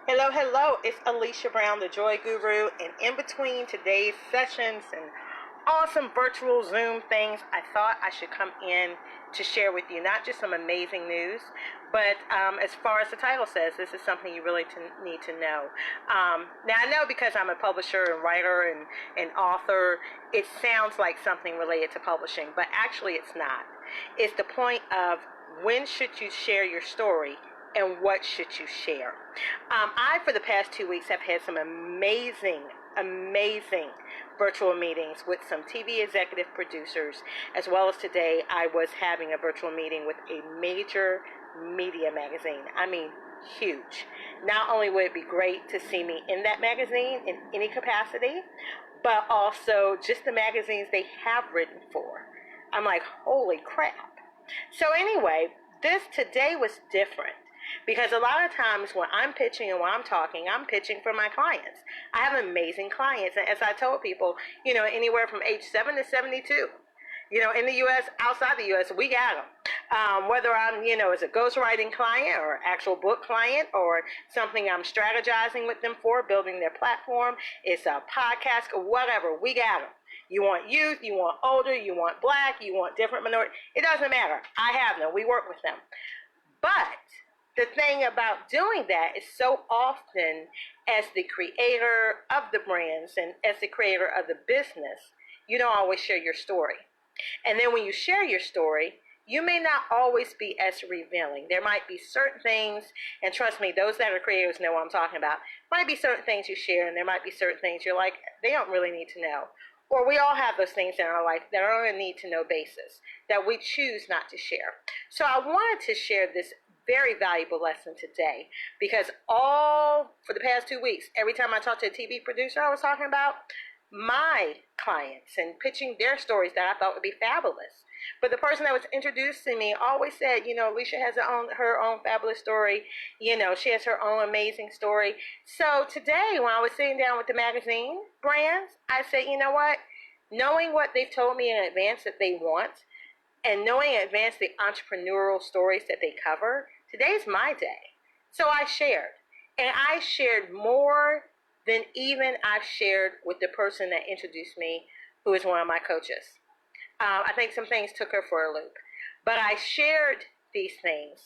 Hello, hello. It's Alicia Brown, the Joy Guru, and in between today's sessions and awesome virtual Zoom things, I thought I should come in to share with you not just some amazing news, but as far as the title says, this is something you really need to know. Now, I know because I'm a publisher and writer and author, it sounds like something related to publishing, but actually it's not. It's the point of when should you share your story and what should you share. I, for the past 2 weeks, have had some amazing virtual meetings with some TV executive producers, as well as today I was having a virtual meeting with a major media magazine. I mean, huge. Not only would it be great to see me in that magazine in any capacity, but also just the magazines they have written for. I'm like, holy crap. So anyway, this today was different. Because a lot of times when I'm pitching and when I'm talking, I'm pitching for my clients. I have amazing clients. And as I told people, anywhere from age 7 to 72. In the U.S., outside the U.S., we got them. Whether I'm, as a ghostwriting client or actual book client or something I'm strategizing with them for, building their platform, it's a podcast or whatever, we got them. You want youth, you want older, you want black, you want different minority. It doesn't matter. I have them. We work with them. But the thing about doing that is so often as the creator of the brands and as the creator of the business, you don't always share your story. And then when you share your story, you may not always be as revealing. There might be certain things, and trust me, those that are creators know what I'm talking about. Might be certain things you share, and there might be certain things you're like, they don't really need to know. Or we all have those things in our life that are on a need-to-know basis that we choose not to share. So I wanted to share this very valuable lesson today because for the past 2 weeks, every time I talked to a TV producer, I was talking about my clients and pitching their stories that I thought would be fabulous. But the person that was introducing me always said, Alicia has her own fabulous story. She has her own amazing story. So today, when I was sitting down with the magazine brands, I said, you know what? Knowing what they've told me in advance that they want and knowing in advance the entrepreneurial stories that they cover, today's my day. So I shared. And I shared more than even I've shared with the person that introduced me, who is one of my coaches. I think some things took her for a loop. But I shared these things.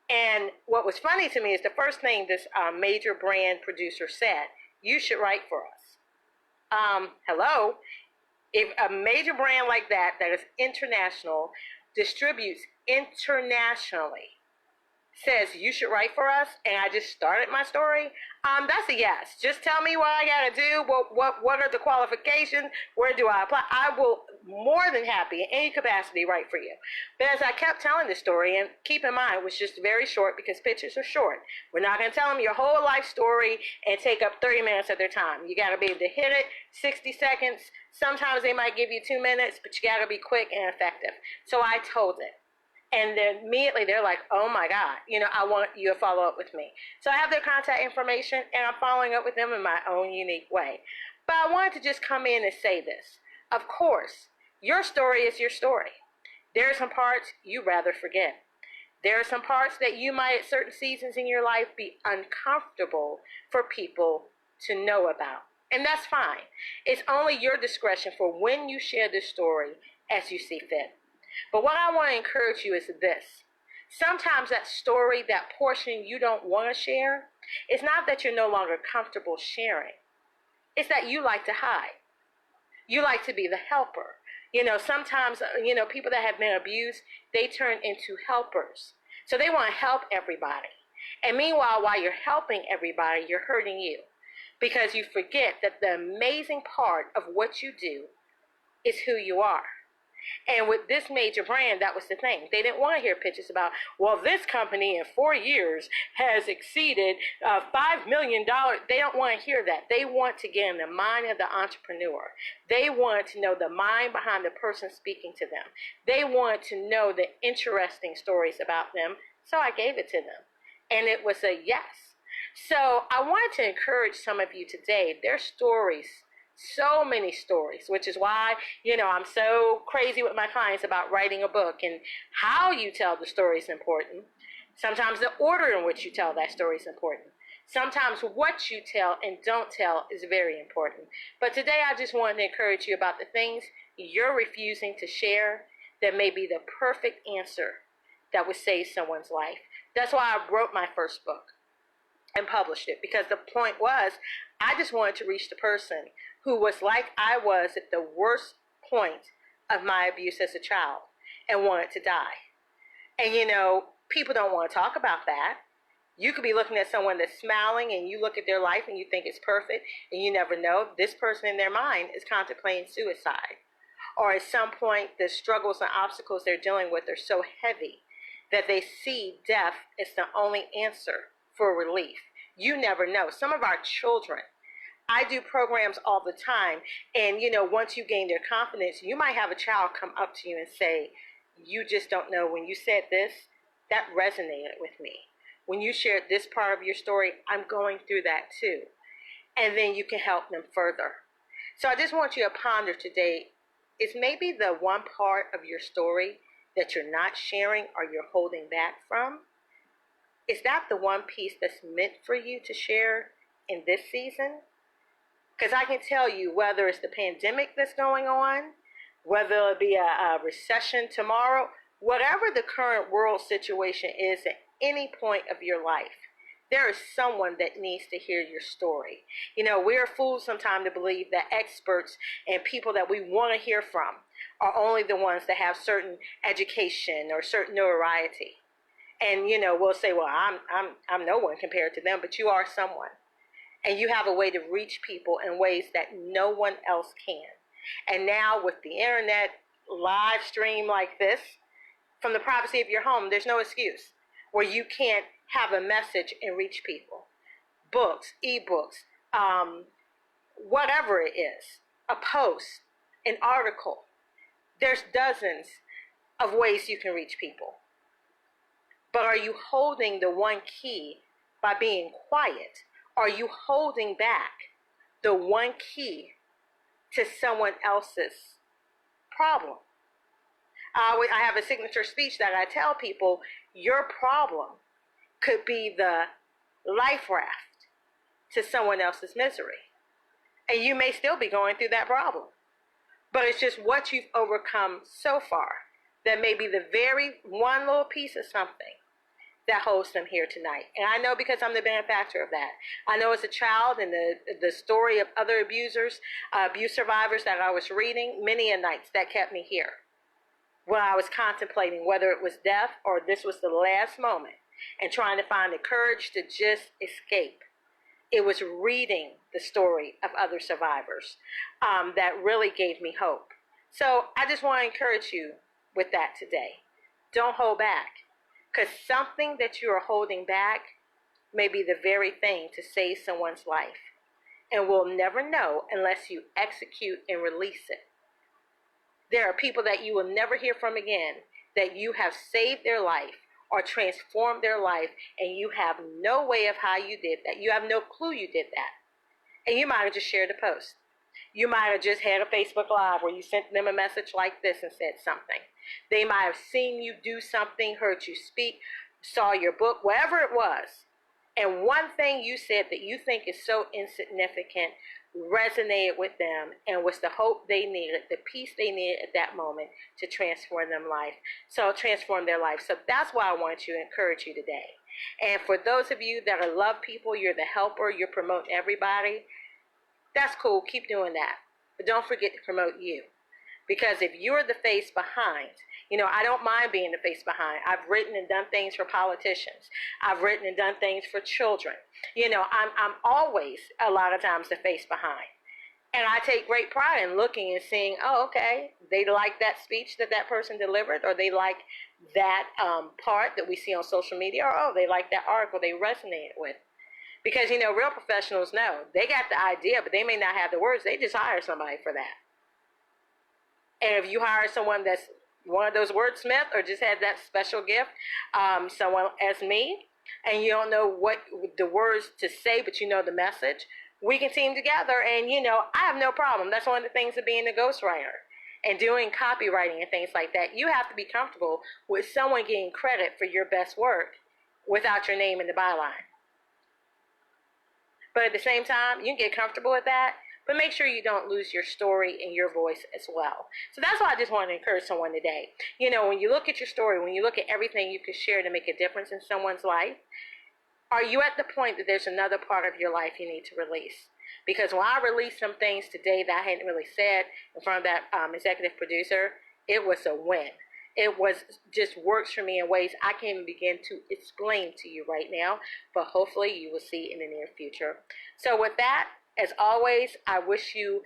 And what was funny to me is the first thing this major brand producer said, you should write for us. Hello? If a major brand like that is international, distributes internationally, says you should write for us, and I just started my story, that's a yes. Just tell me what I gotta do, what are the qualifications, where do I apply? I will more than happy in any capacity write for you. But as I kept telling the story, and keep in mind, it was just very short because pitches are short. We're not gonna tell them your whole life story and take up 30 minutes of their time. You gotta be able to hit it, 60 seconds. Sometimes they might give you 2 minutes, but you gotta be quick and effective. So I told it. And then immediately they're like, oh my God, I want you to follow up with me. So I have their contact information and I'm following up with them in my own unique way. But I wanted to just come in and say this. Of course, your story is your story. There are some parts you rather forget. There are some parts that you might at certain seasons in your life be uncomfortable for people to know about. And that's fine. It's only your discretion for when you share this story as you see fit. But what I want to encourage you is this. Sometimes that story, that portion you don't want to share, it's not that you're no longer comfortable sharing. It's that you like to hide. You like to be the helper. Sometimes, people that have been abused, they turn into helpers. So they want to help everybody. And meanwhile, while you're helping everybody, you're hurting you. Because you forget that the amazing part of what you do is who you are. And with this major brand, that was the thing. They didn't want to hear pitches about, well, this company in 4 years has exceeded $5 million. They don't want to hear that. They want to get in the mind of the entrepreneur. They want to know the mind behind the person speaking to them. They want to know the interesting stories about them. So I gave it to them. And it was a yes. So I wanted to encourage some of you today. Their stories, so many stories, which is why, I'm so crazy with my clients about writing a book, and how you tell the story is important. Sometimes the order in which you tell that story is important. Sometimes what you tell and don't tell is very important. But today I just wanted to encourage you about the things you're refusing to share that may be the perfect answer that would save someone's life. That's why I wrote my first book and published it, because the point was I just wanted to reach the person who was like I was at the worst point of my abuse as a child and wanted to die. And people don't want to talk about that. You could be looking at someone that's smiling and you look at their life and you think it's perfect, and you never know this person in their mind is contemplating suicide. Or at some point the struggles and obstacles they're dealing with are so heavy that they see death as the only answer for relief. You never know. Some of our children, I do programs all the time, and once you gain their confidence, you might have a child come up to you and say, you just don't know, when you said this, that resonated with me. When you shared this part of your story, I'm going through that too. And then you can help them further. So I just want you to ponder today, is maybe the one part of your story that you're not sharing or you're holding back from? Is that the one piece that's meant for you to share in this season? Because I can tell you, whether it's the pandemic that's going on, whether it be a recession tomorrow, whatever the current world situation is at any point of your life, there is someone that needs to hear your story. We're fools sometimes to believe that experts and people that we want to hear from are only the ones that have certain education or certain notoriety. And we'll say, well, I'm no one compared to them, but you are someone. And you have a way to reach people in ways that no one else can. And now with the internet live stream like this, from the privacy of your home, there's no excuse where you can't have a message and reach people. Books, ebooks, whatever it is, a post, an article. There's dozens of ways you can reach people. But are you holding the one key by being quiet? Are you holding back the one key to someone else's problem? I have a signature speech that I tell people, your problem could be the life raft to someone else's misery. And you may still be going through that problem. But it's just what you've overcome so far that may be the very one little piece of something that holds them here tonight. And I know, because I'm the benefactor of that. I know as a child, and the story of other abuse survivors that I was reading, many a nights that kept me here when I was contemplating whether it was death or this was the last moment, and trying to find the courage to just escape. It was reading the story of other survivors that really gave me hope. So I just want to encourage you with that today. Don't hold back, because something that you are holding back may be the very thing to save someone's life. And we'll never know unless you execute and release it. There are people that you will never hear from again that you have saved their life or transformed their life, and you have no way of how you did that. You have no clue you did that. And you might have just shared a post. You might have just had a Facebook Live where you sent them a message like this and said something. They might have seen you do something, heard you speak, saw your book, whatever it was. And one thing you said that you think is so insignificant resonated with them and was the hope they needed, the peace they needed at that moment to transform their life. So that's why I want to encourage you today. And for those of you that are love people, you're the helper, you're promoting everybody, that's cool, keep doing that. But don't forget to promote you. Because if you're the face behind, I don't mind being the face behind. I've written and done things for politicians. I've written and done things for children. I'm always, a lot of times, the face behind. And I take great pride in looking and seeing, oh, okay, they like that speech that person delivered, or they like that part that we see on social media, or, oh, they like that article they resonated with. Because, real professionals know. They got the idea, but they may not have the words. They just hire somebody for that. And if you hire someone that's one of those wordsmiths or just had that special gift, someone as me, and you don't know what the words to say, but you know the message, we can team together. And, I have no problem. That's one of the things of being a ghostwriter and doing copywriting and things like that. You have to be comfortable with someone getting credit for your best work without your name in the byline. But at the same time, you can get comfortable with that, but make sure you don't lose your story and your voice as well. So that's why I just wanted to encourage someone today. You know, when you look at your story, when you look at everything you can share to make a difference in someone's life, are you at the point that there's another part of your life you need to release? Because when I released some things today that I hadn't really said in front of that executive producer, it was a win. It was just works for me in ways I can't even begin to explain to you right now, but hopefully you will see in the near future. So with that, as always, I wish you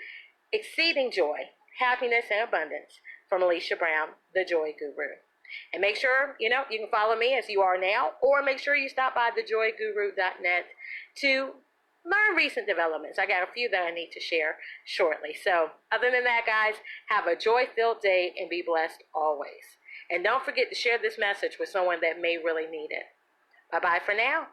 exceeding joy, happiness, and abundance from Alicia Brown, the Joy Guru. And make sure, you can follow me as you are now, or make sure you stop by thejoyguru.net to learn recent developments. I got a few that I need to share shortly. So other than that, guys, have a joy-filled day and be blessed always. And don't forget to share this message with someone that may really need it. Bye-bye for now.